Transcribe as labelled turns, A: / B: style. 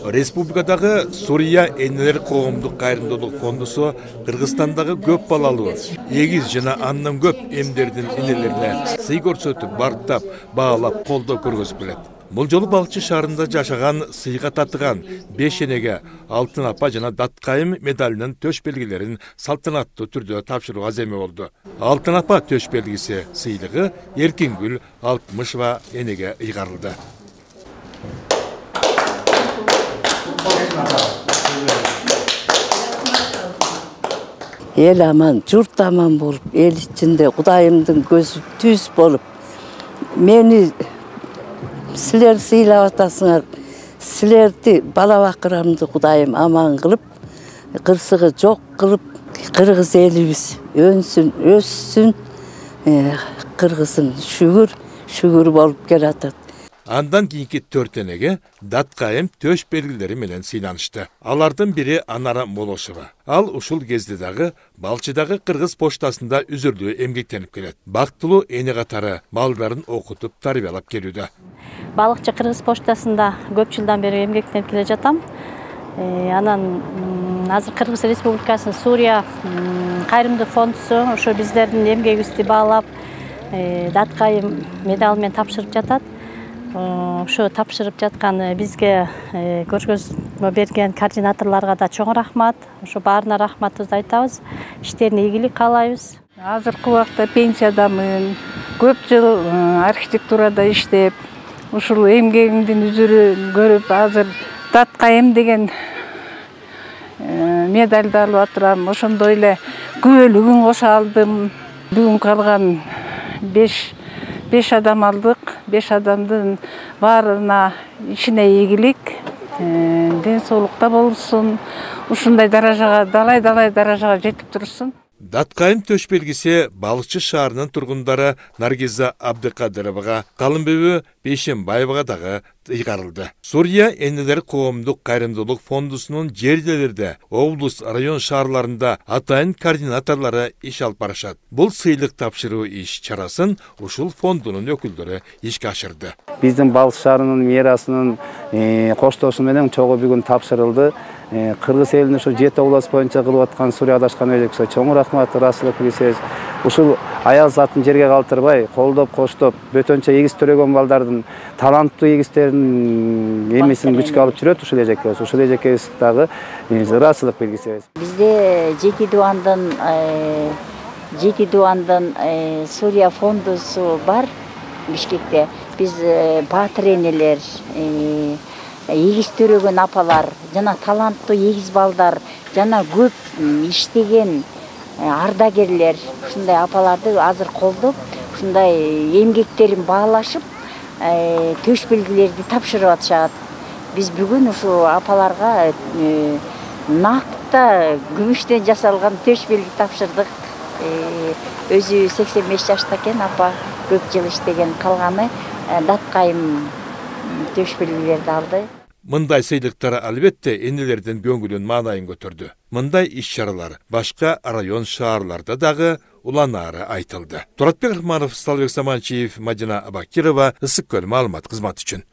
A: Республикадагы Сурия энелер коомдук кайрымдуулук фондусу Кыргызстандагы көп балалуу, эгиз жана андан көп эмдердин энелерине сый көрсөтүп, бартап, баалап, колдоо көргөзүп келет. Бул жолу Балыкчы шаарында жашаган, сыйга татыган 5 энеге Алтын апа жана Даткайым медалинин төш белгилерин салтанаттуу түрдө тапшырууга аземе болду. Алтын апа төш белгиси сыйлыгы Эркингүл 60 энеге ыйгарылды.
B: Эл аман, журт аман болуп, эл ичинде Кудайымдын көзү түз болуп, мени силер сыйлап атасыңар, силерди бала бакырамды Кудайым аман кылып, кырсыгы жок кылып, кыргыз элибиз өнсүн, өссүн, кыргызым шүгүр болуп келатат.
A: Андан кийинки 4 энеге Даткайым төш белгилери менен сыйланышты. Алардын бири Анара Молошева. Ал ушул кезде дагы Балчыдагы Кыргыз поштасында үзүрлүү эмгектенип келет. Бактылуу эне катары балдарын окутуп тарбиялап келүүдө.
C: Балыкчы Кыргыз поштасында көп жылдан бери эмгектенип келе жатам. Анан азыр Кыргыз Республикасынын Сурия кайрымдуулук фондусу ошо биздердин эмгегибизди баалап, Даткайым медал менен тапшырып жатат. Ошо тапшырып жаткан бизге көргөзмө берген координаторлорго да чоң рахмат. Ошо баарына рахматыбызды айтабыз. Иштерине ийгилик каалайбыз.
D: Азыркы убакта пенсиядамын. Көп жыл архитектурада иштеп, ушул эмгегимдин үзүрүн көрүп, азыр Даткайым деген медалды алып атырам. Ошондой эле күбөлүгүн кошо алдым. Бүгүн калган 5 адам алдык. 5 адамдын баарына ишине ийгилик, ден соолукта болсун, ушундай даражага, далай даражага жетип турсун.
A: Даткайым төш белгиси Балыкчы шаарынын тургундары Наргиза Абдыкадыровага, Калымбүбү Бейшембаевага дагы ыйгарылды. Сурия энелер коомдук кайрымдуулук фондусунун жерлерде, облус, район шаарларында атайын координаторлору иш алып барышат. Бул сыйлык тапшыруу иш чарасын ушул фондунун өкүлдөрү ишке ашырды.
E: Биздин Балыкчы шаарынын мэриясынын коштоосу менен чогуу бүгүн тапшырылды. Кыргыз элине ошо 7 облас боюнча кылып аткан Сурия адашкан өзөксө чоң рахмат, Расылов Алексеевич. Ушул аял затын жерге калтырбай, колдоп, коштоп, бөтөнчө эгиз төрөгөн балдардын, таланттуу эгиздердин эмесин күчкө алып жүрөт ушул эжекебиз. Ушул эжекебиз дагы Расылов белгиси.
F: Бизде Жети Дубандын Сурия фондусу бар Бишкекте. Биз баатыр энелер, эгиз төрөгөн апалар, жана таланттуу эгиз балдар, жана көп иштеген ардагерлер, ушундай апаларды азыр колдоп, ушундай эмгектерин баалашып, төш белгилерди тапшырып атышат. Биз бүгүн ушу апаларга накта күмүштөн жасалган төш белги тапшырдык. Өзү 85 жашта экен, апа көп жыл иштеген, калганы Даткайым төш белгилерди алды.
A: Мындай сыйлыктар албетте энелердин көңүлүн маанайын көтөрдү. Мындай иш-чаралар башка район шаарларда дагы уланары айтылды. Туратбек Рахманов, Салбек Саманчиев, Мадина Абакирова, Ысык Көл маалымат кызматы үчүн.